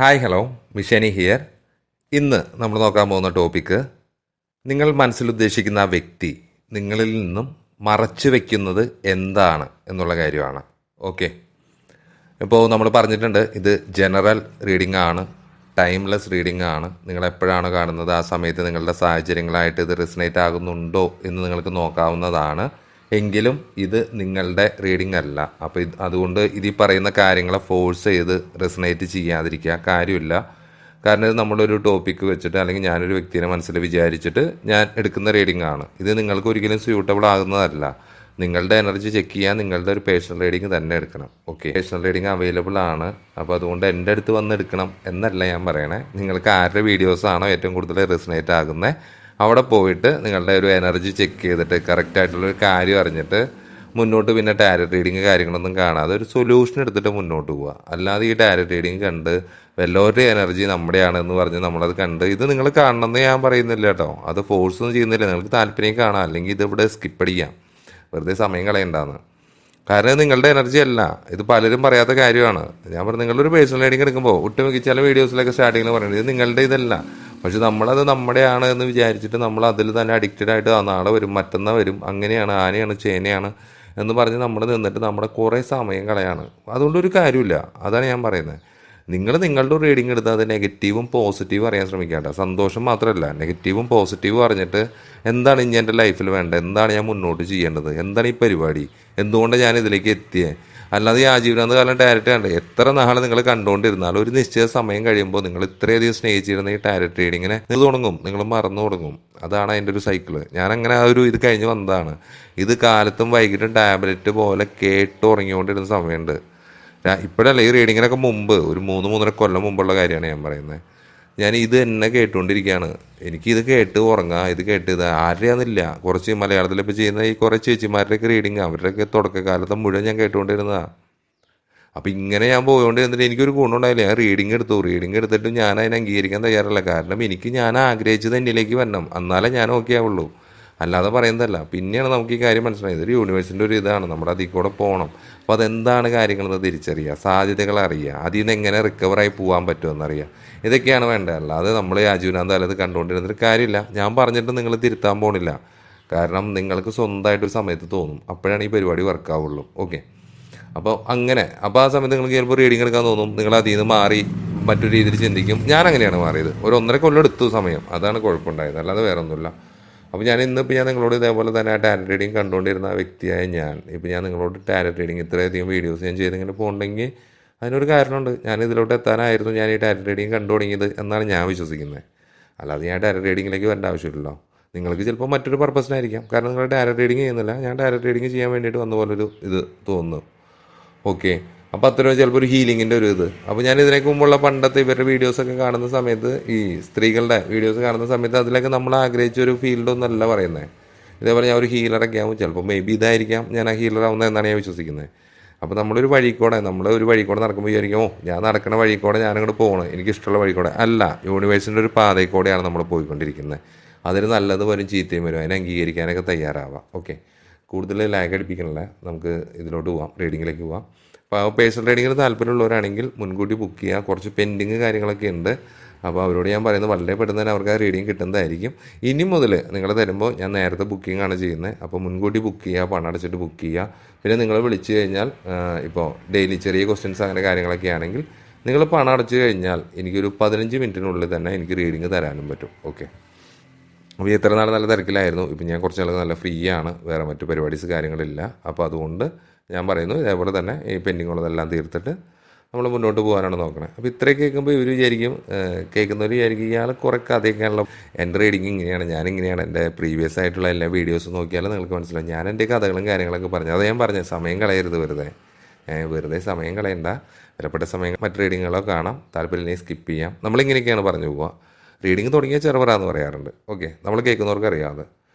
Hi hello മിഷനി here. ഇന്ന് നമ്മൾ നോക്കാൻ പോകുന്ന ടോപ്പിക്ക്, നിങ്ങൾ മനസ്സിലുദ്ദേശിക്കുന്ന ആ വ്യക്തി നിങ്ങളിൽ നിന്നും മറച്ചു വെക്കുന്നത് എന്താണ് എന്നുള്ള കാര്യമാണ്. ഓക്കെ, ഇപ്പോൾ നമ്മൾ പറഞ്ഞിട്ടുണ്ട്, ഇത് ജനറൽ റീഡിംഗ് ആണ്, ടൈംലെസ് റീഡിംഗ് ആണ്. നിങ്ങൾ എപ്പോഴാണ് കാണുന്നത് ആ സമയത്ത് നിങ്ങളുടെ സാഹചര്യങ്ങളായിട്ട് ഇത് റെസനേറ്റ് ആകുന്നുണ്ടോ എന്ന് നിങ്ങൾക്ക് നോക്കാവുന്നതാണ്. എങ്കിലും ഇത് നിങ്ങളുടെ റീഡിംഗ് അല്ല. അപ്പോൾ അതുകൊണ്ട് ഇതിൽ പറയുന്ന കാര്യങ്ങളെ ഫോഴ്സ് ചെയ്ത് റെസനേറ്റ് ചെയ്യാതിരിക്കുക, കാര്യമില്ല. കാരണം ഇത് നമ്മളൊരു ടോപ്പിക്ക് വെച്ചിട്ട് അല്ലെങ്കിൽ ഞാനൊരു വ്യക്തിയെ മനസ്സിൽ വിചാരിച്ചിട്ട് ഞാൻ എടുക്കുന്ന റീഡിംഗ് ആണ്. ഇത് നിങ്ങൾക്ക് ഒരിക്കലും സ്യൂട്ടബിൾ ആകുന്നതല്ല. നിങ്ങളുടെ എനർജി ചെക്ക് ചെയ്യാൻ നിങ്ങളുടെ ഒരു പേഴ്സണൽ റീഡിംഗ് തന്നെ എടുക്കണം. ഓക്കെ, പേഴ്സണൽ റീഡിംഗ് അവൈലബിൾ ആണ്. അപ്പോൾ അതുകൊണ്ട് എൻ്റെ അടുത്ത് വന്ന് എടുക്കണം എന്നല്ല ഞാൻ പറയണേ. നിങ്ങൾക്ക് ആരുടെ വീഡിയോസാണോ ഏറ്റവും കൂടുതൽ റെസനേറ്റ് ആകുന്നത് അവിടെ പോയിട്ട് നിങ്ങളുടെ ഒരു എനർജി ചെക്ക് ചെയ്തിട്ട് കറക്റ്റായിട്ടുള്ളൊരു കാര്യം അറിഞ്ഞിട്ട് മുന്നോട്ട് പിന്നെ ടാരറ്റ് റീഡിങ് കാര്യങ്ങളൊന്നും കാണാതെ ഒരു സൊല്യൂഷൻ എടുത്തിട്ട് മുന്നോട്ട് പോവുക. അല്ലാതെ ഈ ടാരറ്റ് റീഡിങ് കണ്ട് വല്ലവരുടെ എനർജി നമ്മുടെയാണെന്ന് പറഞ്ഞ് നമ്മളത് കണ്ട് ഇത് നിങ്ങൾ കാണണമെന്ന് ഞാൻ പറയുന്നില്ല കേട്ടോ. അത് ഫോഴ്സൊന്നും ചെയ്യുന്നില്ല. നിങ്ങൾക്ക് താല്പര്യം കാണാം, അല്ലെങ്കിൽ ഇതിവിടെ സ്കിപ്പ് അടിക്കാം, വെറുതെ സമയം കളയണ്ടാന്ന്. കാരണം നിങ്ങളുടെ എനർജി അല്ല, ഇത് പലരും പറയാത്ത കാര്യമാണ്. ഞാൻ പറഞ്ഞു, നിങ്ങളൊരു പേഴ്സണൽ റീഡിങ് എടുക്കുമ്പോൾ ഒട്ടുമിക്ക ചില വീഡിയോസിലൊക്കെ സ്റ്റാർട്ടിങ്ങിൽ പറയുന്നത് ഇത് നിങ്ങളുടെ ഇതല്ല. പക്ഷെ നമ്മളത് നമ്മുടെയാണ് എന്ന് വിചാരിച്ചിട്ട് നമ്മൾ അതിൽ തന്നെ അഡിക്റ്റഡ് ആയിട്ട് നാളെ വരും, മറ്റന്നാൾ വരും, അങ്ങനെയാണ്, ആനയാണ്, ചേനയാണ് എന്ന് പറഞ്ഞ് നമ്മൾ നിന്നിട്ട് നമ്മുടെ കുറേ സമയം കളയാണ്. അതുകൊണ്ടൊരു കാര്യമില്ല. അതാണ് ഞാൻ പറയുന്നത്. നിങ്ങൾ നിങ്ങളുടെ റീഡിംഗ് എടുത്താൽ അത് നെഗറ്റീവും പോസിറ്റീവും അറിയാൻ ശ്രമിക്കേണ്ട. സന്തോഷം മാത്രമല്ല, നെഗറ്റീവും പോസിറ്റീവും അറിഞ്ഞിട്ട് എന്താണ് ഇനി എൻ്റെ ലൈഫിൽ വേണ്ടത്, എന്താണ് ഞാൻ മുന്നോട്ട് ചെയ്യേണ്ടത്, എന്താണ് ഈ പരിപാടി, എന്തുകൊണ്ടാണ് ഞാൻ ഇതിലേക്ക് എത്തിയത്. അല്ലാതെ ഈ ആജീവനാന്ത കാലം ഡയറക്റ്റ് കണ്ട് എത്ര നാൾ നിങ്ങൾ കണ്ടുകൊണ്ടിരുന്നാലും ഒരു നിശ്ചിത സമയം കഴിയുമ്പോൾ നിങ്ങൾ ഇത്രയധികം സ്നേഹിച്ചിരുന്ന ഈ ടാരറ്റ് റീഡിങ്ങിനെ നിങ്ങൾ തുടങ്ങും, നിങ്ങൾ മറന്നു തുടങ്ങും. അതാണ് അതിൻ്റെ ഒരു സൈക്കിള്. ഞാനങ്ങനെ ആ ഒരു ഇത് കഴിഞ്ഞ് വന്നതാണ്. ഇത് കാലത്തും വൈകിട്ടും ടാബ്ലറ്റ് പോലെ കേട്ട് ഉറങ്ങിക്കൊണ്ടിരുന്ന സമയമുണ്ട്. ഇപ്പോഴല്ല, ഈ റീഡിങ്ങിനൊക്കെ മുമ്പ് ഒരു 3-3.5 കൊല്ലം മുമ്പുള്ള കാര്യമാണ് ഞാൻ പറയുന്നത്. ഞാൻ ഇത് തന്നെ കേട്ടുകൊണ്ടിരിക്കുകയാണ്. എനിക്കിത് കേട്ട് ഉറങ്ങാം, ഇത് കേട്ട് ഇത് ആരെയാന്നില്ല. കുറച്ച് മലയാളത്തിലിപ്പോൾ ചെയ്യുന്ന ഈ കുറേ ചേച്ചിമാരുടെയൊക്കെ റീഡിങ്, അവരുടെയൊക്കെ തുടക്കകാലത്ത് മുഴുവൻ ഞാൻ കേട്ടുകൊണ്ടിരുന്നതാണ്. അപ്പം ഇങ്ങനെ ഞാൻ പോയോണ്ടിരുന്നിട്ട് എനിക്കൊരു ഗുണമുണ്ടായില്ല. ഞാൻ റീഡിങ് എടുത്തിട്ട് ഞാൻ അതിനെ അംഗീകരിക്കാൻ തയ്യാറല്ല. കാരണം ഞാൻ ആഗ്രഹിച്ചത് എന്നിലേക്ക് വരണം, എന്നാലേ ഞാൻ ഓക്കെ ആവുള്ളൂ, അല്ലാതെ പറയുന്നതല്ല. പിന്നെയാണ് നമുക്ക് ഈ കാര്യം മനസ്സിലായത്, ഒരു യൂണിവേഴ്സിൻ്റെ ഒരു ഇതാണ്, നമ്മുടെ അതിൽ കൂടെ പോകണം. അപ്പോൾ അതെന്താണ് കാര്യങ്ങളെന്ന് തിരിച്ചറിയുക, സാധ്യതകൾ അറിയുക, അതിൽ നിന്ന് എങ്ങനെ റിക്കവറായി പോകാൻ പറ്റുമെന്നറിയുക. ഇതൊക്കെയാണ് വേണ്ടത്. അല്ലാതെ നമ്മൾ ആജീവനാന്താലത് കണ്ടുകൊണ്ടിരുന്നിട്ട് കാര്യമില്ല. ഞാൻ പറഞ്ഞിട്ട് നിങ്ങൾ തിരുത്താൻ പോണില്ല. കാരണം നിങ്ങൾക്ക് സ്വന്തമായിട്ടൊരു സമയത്ത് തോന്നും, അപ്പോഴാണ് ഈ പരിപാടി വർക്കാവുള്ളൂ. ഓക്കെ, അപ്പോൾ അങ്ങനെ അപ്പോൾ ആ സമയത്ത് നിങ്ങൾക്ക് ചിലപ്പോൾ റീഡിങ് എടുക്കാൻ തോന്നും, നിങ്ങൾ അതിൽ നിന്ന് മാറി മറ്റൊരു രീതിയിൽ ചിന്തിക്കും. ഞാൻ അങ്ങനെയാണ് മാറിയത്. ഒരു 1.5 കൊല്ലം എടുത്തു സമയം, അതാണ് കുഴപ്പമുണ്ടായത്, അല്ലാതെ വേറെ ഒന്നുമില്ല. അപ്പോൾ ഞാൻ നിങ്ങളോട് ഇതേപോലെ തന്നെ ആ ടാരറ്റ് റീഡിങ് കണ്ടുകൊണ്ടിരുന്ന വ്യക്തിയായ ഞാൻ നിങ്ങളോട് ടാരറ്റ് റീഡിങ് ഇത്രയധികം വീഡിയോസ് ഞാൻ ചെയ്തിങ്ങനെ പോകുന്നുണ്ടെങ്കിൽ അതിനൊരു കാരണമുണ്ട്. ഞാൻ ഇതിലോട്ട് എത്താനായിരുന്നു ഞാൻ ഈ ടാരറ്റ് റീഡിങ് കണ്ടു തുടങ്ങിയത് എന്നാണ് ഞാൻ വിശ്വസിക്കുന്നത്. അല്ലാതെ ഞാൻ ടാരറ്റ് റീഡിങ്ങിലേക്ക് വരേണ്ട ആവശ്യമില്ലല്ലോ. നിങ്ങൾക്ക് ചിലപ്പോൾ മറ്റൊരു പർപ്പസിനായിരിക്കാം. കാരണം നിങ്ങൾ ടാരറ്റ് റീഡിങ് ചെയ്യുന്നില്ല, ഞാൻ ടാരറ്റ് റീഡിങ് ചെയ്യാൻ വേണ്ടിയിട്ട് വന്ന പോലൊരു ഇത് തോന്നുന്നു. ഓക്കെ, അപ്പോൾ അത്രയും ചിലപ്പോൾ ഒരു ഹീലിങ്ങിൻ്റെ ഒരു ഇത്. അപ്പോൾ ഞാൻ ഇതിനേക്ക് മുമ്പുള്ള പണ്ടത്തെ ഇവരുടെ വീഡിയോസൊക്കെ കാണുന്ന സമയത്ത്, ഈ സ്ത്രീകളുടെ വീഡിയോസ് കാണുന്ന സമയത്ത് അതിലൊക്കെ നമ്മൾ ആഗ്രഹിച്ച ഒരു ഫീൽഡൊന്നല്ല പറയുന്നത്. ഇതേപോലെ ഞാൻ ഒരു ഹീലറൊക്കെ ആവും, ചിലപ്പോൾ മേ ബി ഇതായിരിക്കാം ഞാൻ ആ ഹീലറാവുന്നത് എന്നാണ് ഞാൻ വിശ്വസിക്കുന്നത്. അപ്പോൾ നമ്മൾ ഒരു വഴിക്കൂടെ നടക്കുമ്പോൾ വിചാരിക്കും, ഞാൻ നടക്കുന്ന വഴിക്കൂടെ ഞാനങ്ങോട്ട് പോകണം, എനിക്കിഷ്ടമുള്ള വഴിക്കൂടെ അല്ല, യൂണിവേഴ്സിൻ്റെ ഒരു പാതയിൽ കൂടെയാണ് നമ്മൾ പോയിക്കൊണ്ടിരിക്കുന്നത്. അതിന് നല്ലത് വരും ചീത്തയും വരും, അതിനെ അംഗീകരിക്കാനൊക്കെ തയ്യാറാവാം. ഓക്കെ, കൂടുതൽ ലാഗ് അടിപ്പിക്കണില്ല, നമുക്ക് ഇതിലോട്ട് പോവാം, റീഡിങ്ങിലേക്ക് പോവാം. അപ്പോൾ പേഴ്സണൽ റീഡിങ്ങിന് താല്പര്യമുള്ളവരാണെങ്കിൽ മുൻകൂട്ടി ബുക്ക് ചെയ്യുക. കുറച്ച് പെൻഡിങ് കാര്യങ്ങളൊക്കെ ഉണ്ട്. അപ്പോൾ അവരോട് ഞാൻ പറയുന്നത് വളരെ പെട്ടെന്ന് തന്നെ അവർക്ക് ആ റീഡിങ് കിട്ടുന്നതായിരിക്കും. ഇനി മുതൽ നിങ്ങൾ തരുമ്പോൾ ഞാൻ നേരത്തെ ബുക്കിംഗ് ആണ് ചെയ്യുന്നത്. അപ്പോൾ മുൻകൂട്ടി ബുക്ക് ചെയ്യുക, പണം അടച്ചിട്ട് ബുക്ക് ചെയ്യുക. പിന്നെ നിങ്ങൾ വിളിച്ചു കഴിഞ്ഞാൽ ഇപ്പോൾ ഡെയിലി ചെറിയ ക്വസ്റ്റ്യൻസ് അങ്ങനെ കാര്യങ്ങളൊക്കെ ആണെങ്കിൽ നിങ്ങൾ പണം അടച്ചു കഴിഞ്ഞാൽ എനിക്കൊരു 15 മിനിറ്റിനുള്ളിൽ തന്നെ എനിക്ക് റീഡിങ് തരാനും പറ്റും. ഓക്കെ, അപ്പോൾ എത്ര നാൾ നല്ല തിരക്കിലായിരുന്നു, ഇപ്പം ഞാൻ കുറച്ച് നാൾ നല്ല ഫ്രീ ആണ്, വേറെ മറ്റു പരിപാടീസ് കാര്യങ്ങളില്ല. അപ്പോൾ അതുകൊണ്ട് ഞാൻ പറയുന്നു, ഇതേപോലെ തന്നെ ഈ പെൻഡിങ് ഉള്ളതെല്ലാം തീർത്തിട്ട് നമ്മൾ മുന്നോട്ട് പോകാനാണ് നോക്കണത്. അപ്പോൾ ഇത്രയൊക്കെ കേൾക്കുമ്പോൾ ഇവർ വിചാരിക്കും, കേൾക്കുന്നവർ വിചാരിക്കും ഇയാൾ കുറേ കഥയൊക്കെയാണല്ലോ, എൻ്റെ റീഡിങ് ഇങ്ങനെയാണ്, ഞാനിങ്ങനെയാണ്. എൻ്റെ പ്രീവിയസ് ആയിട്ടുള്ള എല്ലാ വീഡിയോസും നോക്കിയാലും നിങ്ങൾക്ക് മനസ്സിലാവും ഞാൻ എൻ്റെ കഥകളും കാര്യങ്ങളൊക്കെ പറഞ്ഞു. അത് ഞാൻ പറഞ്ഞത്, സമയം കളയരുത്, വെറുതെ സമയം കളയണ്ട. വിലപ്പെട്ട സമയം മറ്റു റീഡിങ്ങുകളോ കാണാം, താല്പര്യമില്ലെങ്കിൽ സ്കിപ്പ് ചെയ്യാം. നമ്മളിങ്ങനെയൊക്കെയാണ് പറഞ്ഞു പോവുക. റീഡിങ് തുടങ്ങിയ ചെറുപറാന്ന് പറയാറുണ്ട്. ഓക്കെ, നമ്മൾ കേൾക്കുന്നവർക്ക് അറിയാതെ.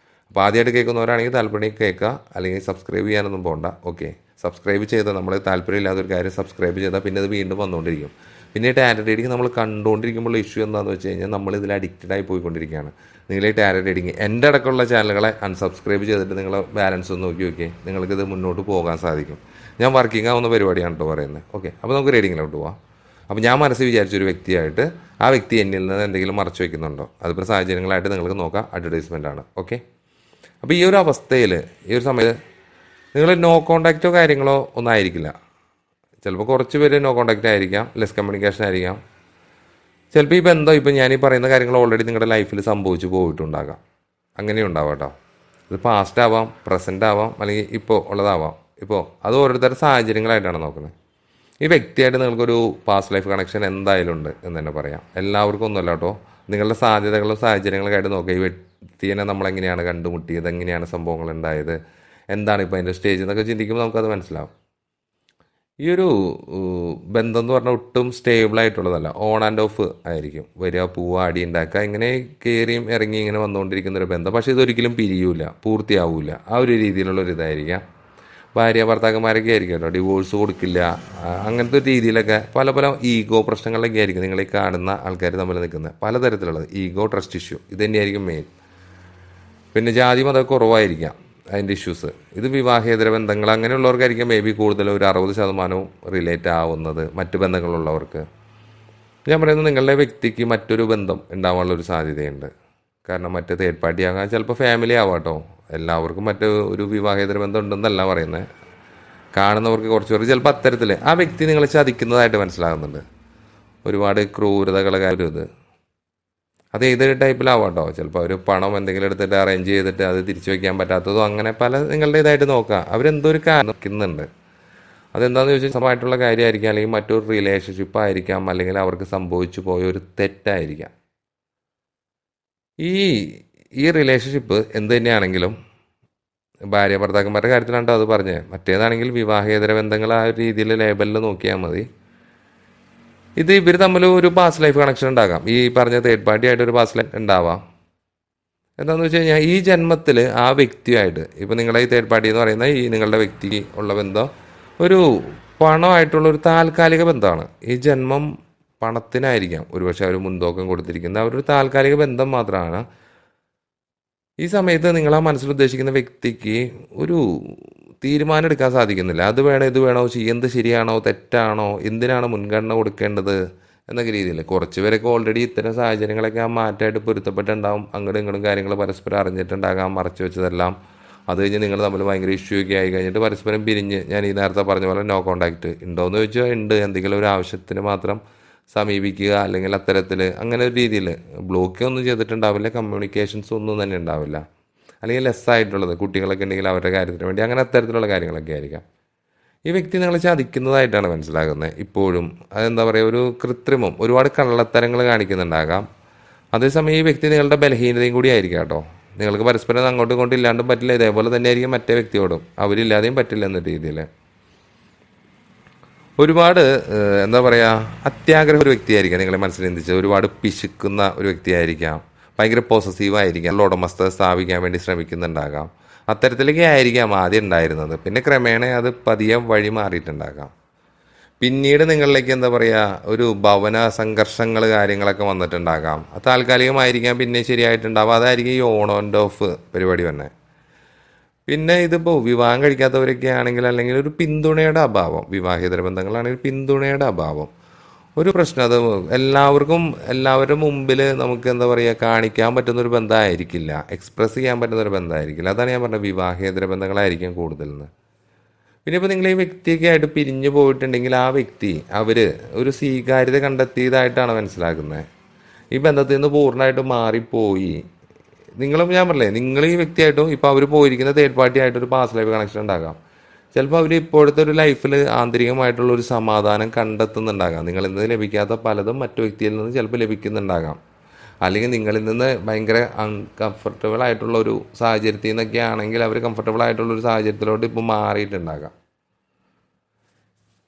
അപ്പോൾ ആദ്യമായിട്ട് കേൾക്കുന്നവരാണെങ്കിൽ താല്പര്യം കേൾക്കുക, അല്ലെങ്കിൽ സബ്സ്ക്രൈബ് ചെയ്യാനൊന്നും പോകണ്ട. ഓക്കെ, സബ്സ്ക്രൈബ് ചെയ്താൽ നമ്മൾ താല്പര്യമില്ലാത്തൊരു കാര്യം സബ്സ്ക്രൈബ് ചെയ്താൽ പിന്നെ അത് വീണ്ടും വന്നുകൊണ്ടിരിക്കും. പിന്നെ ടാരറ്റ് റീഡിങ് നമ്മൾ കണ്ടുകൊണ്ടിരിക്കുമ്പോൾ ഇഷ്യൂ എന്താണെന്ന് വെച്ച് കഴിഞ്ഞാൽ നമ്മളിതിൽ അഡിക്റ്റഡായി പോയിക്കൊണ്ടിരിക്കുകയാണ്. നിങ്ങൾ ഈ ടാരറ്റ് റീഡിങ് എൻ്റെ അടക്കമുള്ള ചാനലുകളെ അൺസബ്സ്ക്രൈബ് ചെയ്തിട്ട് നിങ്ങൾ ബാലൻസ് ഒന്ന് നോക്കി നിങ്ങൾക്കിത് മുന്നോട്ട് പോകാൻ സാധിക്കും. ഞാൻ വർക്കിംഗ് ആവുന്ന പരിപാടിയാണ് കേട്ടോ പറയുന്നത്. ഓക്കെ, അപ്പോൾ നമുക്ക് റീഡിങ്ങിലോട്ട് പോവാം. അപ്പോൾ ഞാൻ മനസ്സിൽ വിചാരിച്ചൊരു വ്യക്തിയായിട്ട് ആ വ്യക്തി എന്നിൽ നിന്ന് എന്തെങ്കിലും മറച്ചു വയ്ക്കുന്നുണ്ടോ, അതിപ്പോൾ സാഹചര്യങ്ങളായിട്ട് നിങ്ങൾക്ക് നോക്കാം, അഡ്വർടൈസ്മെൻ്റ് ആണ്. ഓക്കെ. അപ്പോൾ ഈ ഒരു അവസ്ഥയിൽ ഈ ഒരു സമയത്ത് നിങ്ങൾ നോ കോണ്ടാക്റ്റോ കാര്യങ്ങളോ ഒന്നും ആയിരിക്കില്ല. ചിലപ്പോൾ കുറച്ച് പേര് നോ കോണ്ടാക്റ്റ് ആയിരിക്കാം, ലെസ് കമ്മ്യൂണിക്കേഷൻ ആയിരിക്കാം. ചിലപ്പോൾ ഈ ബന്ധം ഇപ്പം ഞാൻ ഈ പറയുന്ന കാര്യങ്ങൾ ഓൾറെഡി നിങ്ങളുടെ ലൈഫിൽ സംഭവിച്ചു പോയിട്ടുണ്ടാകാം. അങ്ങനെയും ഉണ്ടാവാം കേട്ടോ. ഇത് പാസ്റ്റ് ആവാം, പ്രസൻ്റ് ആവാം, അല്ലെങ്കിൽ ഇപ്പോൾ ഉള്ളതാവാം. ഇപ്പോൾ അത് ഓരോരുത്തരുടെ സാഹചര്യങ്ങളായിട്ടാണ് നോക്കുന്നത്. ഈ വ്യക്തിയായിട്ട് നിങ്ങൾക്കൊരു പാസ്റ്റ് ലൈഫ് കണക്ഷൻ എന്തായാലും ഉണ്ട് എന്ന് തന്നെ പറയാം. എല്ലാവർക്കും ഒന്നുമല്ല കേട്ടോ. നിങ്ങളുടെ സാധ്യതകളും സാഹചര്യങ്ങളൊക്കെ ആയിട്ട് നോക്കുക. ഈ വ്യക്തിയെ നമ്മളെങ്ങനെയാണ് കണ്ടുമുട്ടിയത്, എങ്ങനെയാണ് സംഭവങ്ങൾ ഉണ്ടായത്, എന്താണ് ഇപ്പോൾ അതിൻ്റെ സ്റ്റേജ് എന്നൊക്കെ ചിന്തിക്കുമ്പോൾ നമുക്കത് മനസ്സിലാവും. ഈ ഒരു ബന്ധം എന്ന് പറഞ്ഞാൽ ഒട്ടും സ്റ്റേബിൾ ആയിട്ടുള്ളതല്ല. ഓൺ ആൻഡ് ഓഫ് ആയിരിക്കും. വരിക, പോവുക, അടി ഉണ്ടാക്കുക, ഇങ്ങനെ കയറിയും ഇറങ്ങി ഇങ്ങനെ വന്നുകൊണ്ടിരിക്കുന്ന ഒരു ബന്ധം. പക്ഷേ ഇതൊരിക്കലും പിരിയൂല, പൂർത്തിയാവില്ല. ആ ഒരു രീതിയിലുള്ളൊരിതായിരിക്കാം. ഭാര്യ ഭർത്താക്കന്മാരൊക്കെ ആയിരിക്കും കേട്ടോ. ഡിവോഴ്സ് കൊടുക്കില്ല, അങ്ങനത്തെ ഒരു രീതിയിലൊക്കെ പല പല ഈഗോ പ്രശ്നങ്ങളിലൊക്കെ ആയിരിക്കും നിങ്ങൾ ഈ കാണുന്ന ആൾക്കാർ തമ്മിൽ നിൽക്കുന്നത്. പലതരത്തിലുള്ളത് ഈഗോ, ട്രസ്റ്റ് ഇഷ്യൂ, ഇത് തന്നെയായിരിക്കും മെയിൻ. പിന്നെ ജാതി മതമൊക്കെ കുറവായിരിക്കാം അതിൻ്റെ ഇഷ്യൂസ്. ഇത് വിവാഹേതര ബന്ധങ്ങൾ അങ്ങനെയുള്ളവർക്കായിരിക്കും മേ ബി കൂടുതൽ ഒരു 60% റിലേറ്റ് ആവുന്നത് മറ്റു ബന്ധങ്ങളുള്ളവർക്ക്. ഞാൻ പറയുന്നത് നിങ്ങളുടെ വ്യക്തിക്ക് മറ്റൊരു ബന്ധം ഉണ്ടാവാനുള്ളൊരു സാധ്യതയുണ്ട്. കാരണം മറ്റേ തേർഡ് പാർട്ടി ആകാം, ചിലപ്പോൾ ഫാമിലി ആവാം കേട്ടോ. എല്ലാവർക്കും മറ്റു ഒരു വിവാഹേതര ബന്ധം ഉണ്ടെന്നല്ല പറയുന്നത്. കാണുന്നവർക്ക് കുറച്ച് ചിലപ്പോൾ അത്തരത്തിൽ ആ വ്യക്തി നിങ്ങളെ ചതിക്കുന്നതായിട്ട് മനസ്സിലാകുന്നുണ്ട്. ഒരുപാട് ക്രൂരതകൾ ഇത് അത് ഏത് ടൈപ്പിലാവാം കേട്ടോ. ചിലപ്പോൾ അവർ പണം എന്തെങ്കിലും എടുത്തിട്ട് അറേഞ്ച് ചെയ്തിട്ട് അത് തിരിച്ചു വയ്ക്കാൻ പറ്റാത്തതോ അങ്ങനെ പല നിങ്ങളുടെ ഇതായിട്ട് നോക്കാം. അവരെന്തോ ഒരു കാരണം നിൽക്കുന്നുണ്ട്. അതെന്താണെന്ന് ചോദിച്ചാൽ സമയമായിട്ടുള്ള കാര്യമായിരിക്കാം, അല്ലെങ്കിൽ മറ്റൊരു റിലേഷൻഷിപ്പ് ആയിരിക്കാം, അല്ലെങ്കിൽ അവർക്ക് സംഭവിച്ചു പോയ ഒരു തെറ്റായിരിക്കാം. ഈ റിലേഷൻഷിപ്പ് എന്ത് തന്നെയാണെങ്കിലും ഭാര്യ ഭർത്താക്കന്മാരുടെ കാര്യത്തിലാണ് അത് പറഞ്ഞത്. മറ്റേതാണെങ്കിൽ വിവാഹേതര ബന്ധങ്ങൾ ആ ഒരു രീതിയിൽ ലേബലിൽ നോക്കിയാൽ മതി. ഇത് ഇവർ തമ്മിൽ ഒരു പാസ്റ്റ് ലൈഫ് കണക്ഷൻ ഉണ്ടാകാം. ഈ പറഞ്ഞ തേർഡ് പാർട്ടി ആയിട്ട് ഒരു പാസ്റ്റ് ലൈഫ് ഉണ്ടാവാം. എന്താണെന്ന് വെച്ച് കഴിഞ്ഞാൽ ഈ ജന്മത്തിൽ ആ വ്യക്തിയായിട്ട് ഇപ്പോൾ നിങ്ങളുടെ ഈ തേർഡ് പാർട്ടി എന്ന് പറയുന്ന ഈ നിങ്ങളുടെ വ്യക്തിക്ക് ഉള്ള ബന്ധം ഒരു പണമായിട്ടുള്ളൊരു താൽക്കാലിക ബന്ധമാണ്. ഈ ജന്മം പണത്തിനായിരിക്കാം ഒരുപക്ഷെ അവർ മുൻതൂക്കം കൊടുത്തിരിക്കുന്നത്. അവരൊരു താൽക്കാലിക ബന്ധം മാത്രമാണ്. ഈ സമയത്ത് നിങ്ങൾ ആ മനസ്സിൽ ഉദ്ദേശിക്കുന്ന വ്യക്തിക്ക് ഒരു തീരുമാനം എടുക്കാൻ സാധിക്കുന്നില്ല. അത് വേണോ ഇത് വേണോ, എന്ത് ശരിയാണോ തെറ്റാണോ, എന്തിനാണ് മുൻഗണന കൊടുക്കേണ്ടത് എന്നൊക്കെ രീതിയിൽ. കുറച്ച് പേരൊക്കെ ഓൾറെഡി ഇത്തരം സാഹചര്യങ്ങളൊക്കെ ആ മാറ്റമായിട്ട് പൊരുത്തപ്പെട്ടുണ്ടാവും. അങ്ങോട്ടും ഇങ്ങോട്ടും കാര്യങ്ങൾ പരസ്പരം അറിഞ്ഞിട്ടുണ്ടാകാം, മറച്ചു വെച്ചതെല്ലാം. അത് കഴിഞ്ഞ് നിങ്ങൾ തമ്മിൽ ഭയങ്കര ഇഷ്യൂ ഒക്കെ ആയി കഴിഞ്ഞിട്ട് പരസ്പരം പിരിഞ്ഞ്, ഞാൻ ഈ നേരത്തെ പറഞ്ഞ പോലെ നോ കോണ്ടാക്റ്റ് ഉണ്ടോയെന്ന് ചോദിച്ചാൽ ഉണ്ട്. എന്തെങ്കിലും ഒരു ആവശ്യത്തിന് മാത്രം സമീപിക്കുക, അല്ലെങ്കിൽ അത്തരത്തിൽ അങ്ങനെ ഒരു രീതിയിൽ ബ്ലോക്ക് ഒന്നും ചെയ്തിട്ടുണ്ടാവില്ല. കമ്മ്യൂണിക്കേഷൻസ് ഒന്നും തന്നെ ഉണ്ടാവില്ല. അല്ലെങ്കിൽ ലെസ് ആയിട്ടുള്ളത് കുട്ടികളൊക്കെ ഉണ്ടെങ്കിൽ അവരുടെ കാര്യത്തിന് വേണ്ടി അങ്ങനെ അത്തരത്തിലുള്ള കാര്യങ്ങളൊക്കെ ആയിരിക്കാം. ഈ വ്യക്തി നിങ്ങളെ ചതിക്കുന്നതായിട്ടാണ് മനസ്സിലാകുന്നത് ഇപ്പോഴും. അതെന്താ പറയുക, ഒരു കൃത്രിമം, ഒരുപാട് കള്ളത്തരങ്ങൾ കാണിക്കുന്നുണ്ടാകാം. അതേസമയം ഈ വ്യക്തി നിങ്ങളുടെ ബലഹീനതയും കൂടി ആയിരിക്കാം കേട്ടോ. നിങ്ങൾക്ക് പരസ്പരം അങ്ങോട്ടും ഇങ്ങോട്ടും ഇല്ലാണ്ടും പറ്റില്ല. ഇതേപോലെ തന്നെ ആയിരിക്കും മറ്റേ വ്യക്തിയോടും, അവരില്ലാതെയും പറ്റില്ല എന്ന രീതിയിൽ. ഒരുപാട് എന്താ പറയുക, അത്യാഗ്രഹം ഒരു വ്യക്തിയായിരിക്കാം നിങ്ങളെ മനസ്സിൽ ചിന്തിച്ച്. ഒരുപാട് പിശുക്കുന്ന ഒരു വ്യക്തിയായിരിക്കാം. ഭയങ്കര പോസസീവ് ആയിരിക്കാം. ഉടമസ്ഥത സ്ഥാപിക്കാൻ വേണ്ടി ശ്രമിക്കുന്നുണ്ടാകാം. അത്തരത്തിലേക്ക് ആയിരിക്കാം ആദ്യം ഉണ്ടായിരുന്നത്. പിന്നെ ക്രമേണ അത് പതിയെ വഴി മാറിയിട്ടുണ്ടാകാം. പിന്നീട് നിങ്ങളിലേക്ക് എന്താ പറയുക, ഒരു ഭവന സംഘർഷങ്ങൾ കാര്യങ്ങളൊക്കെ വന്നിട്ടുണ്ടാകാം. അത് താൽക്കാലികമായിരിക്കാം, പിന്നെ ശരിയായിട്ടുണ്ടാവാം. അതായിരിക്കും ഈ ഓൺ ആൻഡ് ഓഫ് പരിപാടി തന്നെ. പിന്നെ ഇതിപ്പോൾ വിവാഹം കഴിക്കാത്തവരൊക്കെ ആണെങ്കിൽ, അല്ലെങ്കിൽ ഒരു പിന്തുണയുടെ അഭാവം, വിവാഹേതര ബന്ധങ്ങളാണെങ്കിൽ പിന്തുണയുടെ അഭാവം ഒരു പ്രശ്നം. അത് എല്ലാവരുടെ മുമ്പിൽ നമുക്ക് എന്താ പറയുക, കാണിക്കാൻ പറ്റുന്നൊരു ബന്ധമായിരിക്കില്ല, എക്സ്പ്രസ് ചെയ്യാൻ പറ്റുന്നൊരു ബന്ധമായിരിക്കില്ല. അതാണ് ഞാൻ പറഞ്ഞത്, വിവാഹേതര ബന്ധങ്ങളായിരിക്കും കൂടുതലെന്ന്. പിന്നെ ഇപ്പോൾ നിങ്ങൾ ഈ വ്യക്തിയൊക്കെ ആയിട്ട് പിരിഞ്ഞു പോയിട്ടുണ്ടെങ്കിൽ ആ വ്യക്തി ഒരു സ്വീകാര്യത കണ്ടെത്തിയതായിട്ടാണ് മനസ്സിലാക്കുന്നത്. ഈ ബന്ധത്തിൽ നിന്ന് പൂർണ്ണമായിട്ടും മാറിപ്പോയി. നിങ്ങളും ഞാൻ പറഞ്ഞില്ലേ, നിങ്ങൾ ഈ വ്യക്തിയായിട്ടും ഇപ്പോൾ അവർ പോയിരിക്കുന്ന തേർഡ് പാർട്ടി ആയിട്ടൊരു പാസ്റ്റ് ലൈഫ് കണക്ഷൻ ഉണ്ടാകാം. ചിലപ്പോൾ അവർ ഇപ്പോഴത്തെ ഒരു ലൈഫിൽ ആന്തരികമായിട്ടുള്ള ഒരു സമാധാനം കണ്ടെത്തുന്നുണ്ടാകാം. നിങ്ങളിൽ നിന്ന് ലഭിക്കാത്ത പലതും മറ്റു വ്യക്തിയിൽ നിന്ന് ചിലപ്പോൾ ലഭിക്കുന്നുണ്ടാകാം. അല്ലെങ്കിൽ നിങ്ങളിൽ നിന്ന് ഭയങ്കര അൺകംഫർട്ടബിൾ ആയിട്ടുള്ള ഒരു സാഹചര്യത്തിൽ നിന്നൊക്കെ ആണെങ്കിൽ അവർ കംഫർട്ടബിൾ ആയിട്ടുള്ള ഒരു സാഹചര്യത്തിലോട്ട് ഇപ്പോൾ മാറിയിട്ടുണ്ടാകാം.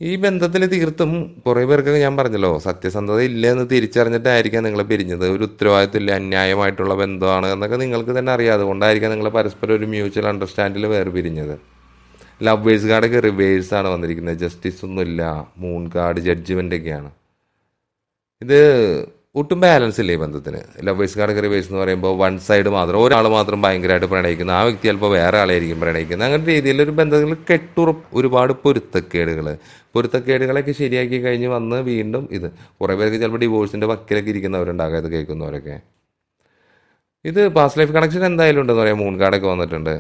ഈ ബന്ധത്തിൽ തീർത്തും കുറേ പേർക്കൊക്കെ ഞാൻ പറഞ്ഞല്ലോ, സത്യസന്ധത ഇല്ല എന്ന് തിരിച്ചറിഞ്ഞിട്ടായിരിക്കാം നിങ്ങൾ പിരിഞ്ഞത്. ഒരു ഉത്തരവാദിത്തമില്ല, അന്യായമായിട്ടുള്ള ബന്ധമാണ് എന്നൊക്കെ നിങ്ങൾക്ക് തന്നെ അറിയാം. അതുകൊണ്ടായിരിക്കാം നിങ്ങൾ പരസ്പരം ഒരു മ്യൂച്വൽ അണ്ടർസ്റ്റാൻഡിൽ വേർപിരിഞ്ഞത്. ലവേഴ്സ് കാർഡൊക്കെ റിവേഴ്സാണ് വന്നിരിക്കുന്നത്. ജസ്റ്റിസ് ഒന്നുമില്ല, മൂൺ കാർഡ്, ജഡ്ജ്മെൻ്റ് ഒക്കെയാണ്. ഇത് ഒട്ടും ബാലൻസ് ഇല്ലേ ഈ ബന്ധത്തിന്. ലവേഴ്സ് കാർഡ് റിവേഴ്സ് എന്ന് പറയുമ്പോൾ വൺ സൈഡ് മാത്രം, ഒരാൾ മാത്രം ഭയങ്കരമായിട്ട് പ്രണയിക്കുന്നു, ആ വ്യക്തി ചിലപ്പോൾ വേറെ ആളായിരിക്കും പ്രണയിക്കുന്നത്. അങ്ങനത്തെ രീതിയിലൊരു ബന്ധത്തിൽ ഒരുപാട് പൊരുത്തക്കേടുകളൊക്കെ ശരിയാക്കി കഴിഞ്ഞ് വന്ന് വീണ്ടും ഇത് കുറേ പേർക്ക് ചിലപ്പോൾ ഡിവോഴ്സിൻ്റെ വക്കിലൊക്കെ ഇരിക്കുന്നവരുണ്ടാകാം, ഇത് കേൾക്കുന്നവരൊക്കെ. ഇത് പാസ്റ്റ് ലൈഫ് കണക്ഷൻ എന്തായാലും ഉണ്ടെന്ന് പറയാം. മൂൺ കാർഡൊക്കെ വന്നിട്ടുണ്ട്.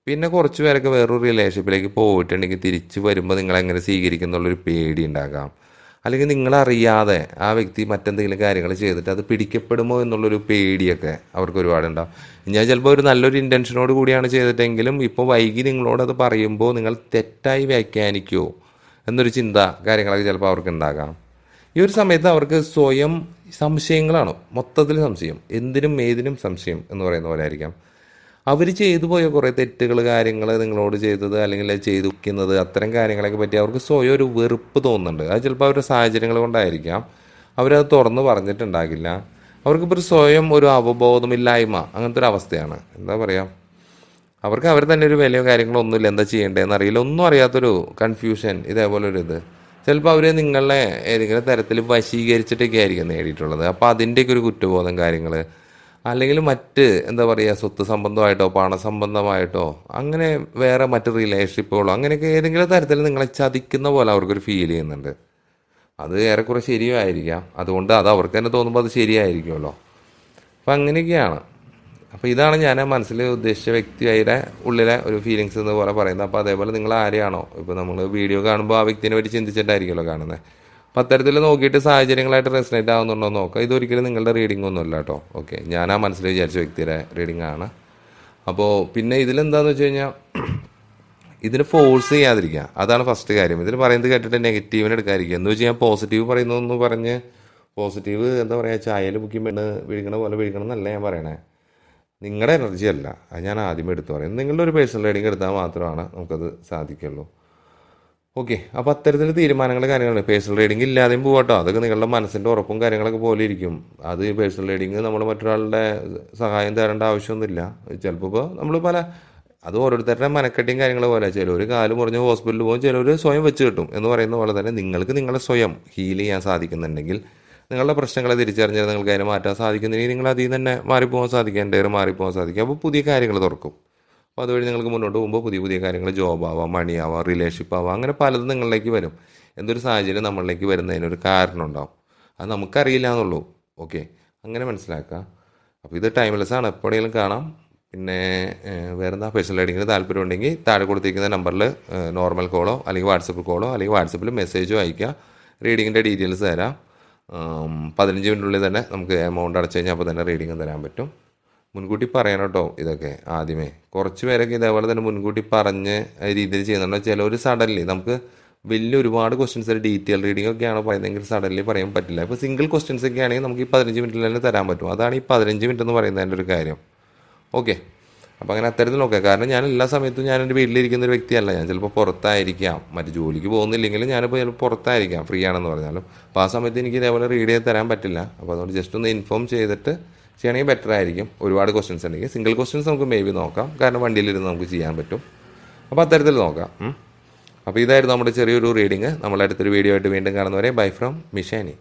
പിന്നെ കുറച്ച് പേരൊക്കെ വേറൊരു റിലേഷൻഷിപ്പിലേക്ക് പോയിട്ടുണ്ടെങ്കിൽ തിരിച്ച് വരുമ്പോൾ നിങ്ങളെങ്ങനെ സ്വീകരിക്കുന്നുള്ളൊരു പേടി ഉണ്ടാകാം. അല്ലെങ്കിൽ നിങ്ങളറിയാതെ ആ വ്യക്തി മറ്റെന്തെങ്കിലും കാര്യങ്ങൾ ചെയ്തിട്ട് അത് പിടിക്കപ്പെടുമോ എന്നുള്ളൊരു പേടിയൊക്കെ അവർക്ക് ഒരുപാടുണ്ടാവും. ഞാൻ ചിലപ്പോൾ ഒരു നല്ലൊരു ഇൻറ്റൻഷനോട് കൂടിയാണ് ചെയ്തിട്ടെങ്കിലും ഇപ്പോൾ വൈകി നിങ്ങളോടത് പറയുമ്പോൾ നിങ്ങൾ തെറ്റായി വ്യാഖ്യാനിക്കുമോ എന്നൊരു ചിന്ത കാര്യങ്ങളൊക്കെ ചിലപ്പോൾ അവർക്ക് ഉണ്ടാകാം. ഈ ഒരു സമയത്ത് അവർക്ക് സ്വയം സംശയങ്ങളാണ്, മൊത്തത്തിൽ സംശയം, എന്തിനും ഏതിനും സംശയം എന്ന് പറയുന്ന പോലെ ആയിരിക്കാം. അവർ ചെയ്തു പോയ കുറേ തെറ്റുകൾ, കാര്യങ്ങൾ നിങ്ങളോട് ചെയ്തത് അല്ലെങ്കിൽ ചെയ്തു വയ്ക്കുന്നത്, അത്തരം കാര്യങ്ങളൊക്കെ പറ്റി അവർക്ക് സ്വയം ഒരു വെറുപ്പ് തോന്നുന്നുണ്ട്. അത് ചിലപ്പോൾ അവരുടെ സാഹചര്യങ്ങൾ കൊണ്ടായിരിക്കാം. അവരത് തുറന്ന് പറഞ്ഞിട്ടുണ്ടാകില്ല. അവർക്കിപ്പോൾ ഒരു സ്വയം ഒരു അവബോധമില്ലായ്മ, അങ്ങനത്തെ ഒരു അവസ്ഥയാണ്. എന്താ പറയുക, അവർക്ക് അവർ തന്നെ ഒരു വിലയോ കാര്യങ്ങളോ ഒന്നുമില്ല, എന്താ ചെയ്യേണ്ടതെന്ന് അറിയില്ല, ഒന്നും അറിയാത്തൊരു കൺഫ്യൂഷൻ, ഇതേപോലൊരു ഇത്. ചിലപ്പോൾ അവർ നിങ്ങളെ ഏതെങ്കിലും തരത്തിൽ വശീകരിച്ചിട്ടൊക്കെ ആയിരിക്കും നേടിയിട്ടുള്ളത്. അപ്പോൾ അതിൻ്റെയൊക്കെ ഒരു കുറ്റബോധം കാര്യങ്ങൾ, അല്ലെങ്കിൽ മറ്റ് എന്താ പറയുക, സ്വത്ത് സംബന്ധമായിട്ടോ പണസംബന്ധമായിട്ടോ അങ്ങനെ വേറെ മറ്റ് റിലേഷൻഷിപ്പുകളോ അങ്ങനെയൊക്കെ ഏതെങ്കിലും തരത്തിൽ നിങ്ങളെ ചതിക്കുന്ന പോലെ അവർക്കൊരു ഫീൽ ചെയ്യുന്നുണ്ട്. അത് ഏറെക്കുറെ ശരിയായിരിക്കാം. അതുകൊണ്ട് അത് അവർക്ക് തന്നെ തോന്നുമ്പോൾ അത് ശരിയായിരിക്കുമല്ലോ. അപ്പം അങ്ങനെയൊക്കെയാണ്. അപ്പോൾ ഇതാണ് ഞാൻ മനസ്സിൽ ഉദ്ദേശിച്ച വ്യക്തിയുടെ ഉള്ളിലെ ഒരു ഫീലിങ്സ് എന്ന് പോലെ പറയുന്നത്. അപ്പോൾ അതേപോലെ നിങ്ങൾ ആരെയാണോ ഇപ്പോൾ നമ്മൾ വീഡിയോ കാണുമ്പോൾ ആ വ്യക്തിനെ പറ്റി ചിന്തിച്ചിട്ടായിരിക്കുമല്ലോ കാണുന്നത്. അപ്പം അത്തരത്തിൽ നോക്കിയിട്ട് സാഹചര്യങ്ങളായിട്ട് റെസനേറ്റ് ആവുന്നുണ്ടോ എന്ന് നോക്കുക. ഇതൊരിക്കലും നിങ്ങളുടെ റീഡിംഗ് ഒന്നുമല്ല കേട്ടോ. ഓക്കെ, ഞാൻ ആ മനസ്സിൽ വിചാരിച്ച വ്യക്തിയുടെ റീഡിംഗ് ആണ്. അപ്പോൾ പിന്നെ ഇതിലെന്താണെന്ന് വെച്ച് കഴിഞ്ഞാൽ ഇതിന് ഫോഴ്സ് ചെയ്യാതിരിക്കുക, അതാണ് ഫസ്റ്റ് കാര്യം. ഇതിൽ പറയുന്നത് കേട്ടിട്ട് നെഗറ്റീവിന് എടുക്കാതിരിക്കുക. എന്ന് വെച്ച് കഴിഞ്ഞാൽ പോസിറ്റീവ് പറയുന്നതെന്ന് പറഞ്ഞ് പോസിറ്റീവ് എന്താ പറയുക, ചായയിൽ മുക്കി പെണ്ണ് വിഴുകണ പോലെ വിഴുകണം എന്നല്ല ഞാൻ പറയണേ. നിങ്ങളുടെ എനർജി അല്ല, അത് ഞാൻ ആദ്യമേ എടുത്തു പറയുന്നത്. നിങ്ങളുടെ ഒരു പേഴ്സണൽ റീഡിംഗ് എടുത്താൽ മാത്രമാണ് നമുക്കത് സാധിക്കുള്ളൂ. ഓക്കെ, അപ്പോൾ അത്തരത്തിൽ തീരുമാനങ്ങൾ കാര്യങ്ങൾ പേഴ്സണൽ റീഡിംഗ് ഇല്ലാതെയും പോകട്ടോ. അതൊക്കെ നിങ്ങളുടെ മനസ്സിൻ്റെ ഉറപ്പും കാര്യങ്ങളൊക്കെ പോലെ ഇരിക്കും. അത് പേഴ്സണൽ റീഡിംഗ് നമ്മൾ മറ്റൊരാളുടെ സഹായം തരേണ്ട ആവശ്യമൊന്നുമില്ല. ചിലപ്പോൾ ഇപ്പോൾ നമ്മൾ അത് ഓരോരുത്തരുടെ മനക്കെട്ടിയും കാര്യങ്ങൾ പോലെ, ചിലർ കാല് മുറിഞ്ഞ് ഹോസ്പിറ്റലിൽ പോകും, ചിലർ സ്വയം വെച്ച് കിട്ടും എന്ന് പറയുന്ന പോലെ തന്നെ നിങ്ങൾക്ക് നിങ്ങളെ സ്വയം ഹീൽ ചെയ്യാൻ സാധിക്കുന്നുണ്ടെങ്കിൽ, നിങ്ങളുടെ പ്രശ്നങ്ങളെ തിരിച്ചറിഞ്ഞ് നിങ്ങൾക്ക് അതിനെ മാറ്റാൻ സാധിക്കുന്നുണ്ടെങ്കിൽ നിങ്ങൾ അതിൽ നിന്ന് തന്നെ മാറിപ്പോകാൻ സാധിക്കും, എൻ്റെ മാറിപ്പോകാൻ സാധിക്കും. അപ്പോൾ പുതിയ കാര്യങ്ങൾ തുറക്കും. അപ്പോൾ അതുവഴി നിങ്ങൾക്ക് മുന്നോട്ട് പോകുമ്പോൾ പുതിയ കാര്യങ്ങൾ, ജോബാവാം, മണിയാവാം, റിലേഷൻഷിപ്പ് ആവാം, അങ്ങനെ പലതും നിങ്ങളിലേക്ക് വരും. എന്തൊരു സാഹചര്യം നമ്മളിലേക്ക് വരുന്നതിനൊരു കാരണം ഉണ്ടാവും. അത് നമുക്കറിയില്ല എന്നുള്ളൂ. ഓക്കെ, അങ്ങനെ മനസ്സിലാക്കുക. അപ്പോൾ ഇത് ടൈംലെസ് ആണ്, എപ്പോഴെങ്കിലും കാണാം. പിന്നെ വേറെന്താ, പേഴ്സണൽ റീഡിങ്ങിന് താല്പര്യം ഉണ്ടെങ്കിൽ താഴെ കൊടുത്തിരിക്കുന്ന നമ്പറിൽ നോർമൽ കോളോ അല്ലെങ്കിൽ വാട്സപ്പ് കോളോ അല്ലെങ്കിൽ വാട്സപ്പിൽ മെസ്സേജോ അയയ്ക്കുക. റീഡിങ്ങിൻ്റെ ഡീറ്റെയിൽസ് തരാം. 15 മിനിറ്റിനുള്ളിൽ തന്നെ നമുക്ക് എമൗണ്ട് അടച്ചു കഴിഞ്ഞാൽ അപ്പോൾ തന്നെ റീഡിങ് തരാൻ പറ്റും. മുൻകൂട്ടി പറയണം കേട്ടോ ഇതൊക്കെ ആദ്യമേ. കുറച്ച് പേരൊക്കെ ഇതേപോലെ തന്നെ മുൻകൂട്ടി പറഞ്ഞ് രീതിയിൽ ചെയ്യുന്നുണ്ടോ. ചിലവർ സഡൻലി നമുക്ക് ഒരുപാട് ക്വസ്റ്റ്യൻസ് ഡീറ്റെയിൽ റീഡിംഗ് ഒക്കെയാണ് പറയുന്നതെങ്കിൽ സഡൻലി പറയാൻ പറ്റില്ല. ഇപ്പോൾ സിംഗിൾ ക്വസ്റ്റ്യൻസ് ഒക്കെ ആണെങ്കിൽ നമുക്ക് ഈ 15 മിനിറ്റിൽ തന്നെ തരാൻ പറ്റും. അതാണ് ഈ 15 മിനിറ്റ് എന്ന് പറയുന്നതിൻ്റെ ഒരു കാര്യം. ഓക്കെ, അപ്പോൾ അങ്ങനെ അത്തരത്തിൽ നോക്കുക. കാരണം ഞാൻ എല്ലാ സമയത്തും ഞാൻ എൻ്റെ വീട്ടിലിരിക്കുന്ന ഒരു വ്യക്തിയല്ല. ഞാൻ ചിലപ്പോൾ പുറത്തായിരിക്കാം, മറ്റ് ജോലിക്ക് പോകുന്നില്ലെങ്കിലും ഞാനിപ്പോൾ ചിലപ്പോൾ പുറത്തായിരിക്കാം, ഫ്രീ ആണെന്ന് പറഞ്ഞാലും. അപ്പോൾ ആ സമയത്ത് എനിക്ക് ഇതേപോലെ റീഡ് ചെയ്ത് തരാൻ പറ്റില്ല. അപ്പോൾ അതുകൊണ്ട് ജസ്റ്റ് ഒന്ന് ഇൻഫോം ചെയ്തിട്ട് ചെയ്യണമെങ്കിൽ ബെറ്റർ ആയിരിക്കും. ഒരുപാട് ക്വസ്റ്റ്യൻസ് ഉണ്ടെങ്കിൽ സിംഗിൾ ക്വസ്റ്റ്യൻസ് നമുക്ക് മേ ബി നോക്കാം, കാരണം വണ്ടിയിലിരുന്ന് നമുക്ക് ചെയ്യാൻ പറ്റും. അപ്പോൾ അത്തരത്തിൽ നോക്കാം. അപ്പോൾ ഇതായിരുന്നു നമ്മുടെ ചെറിയൊരു റീഡിങ്. നമ്മളടുത്തൊരു വീഡിയോ ആയിട്ട് വീണ്ടും കാണുന്നവരെ ബൈ ഫ്രം മിഷാനി.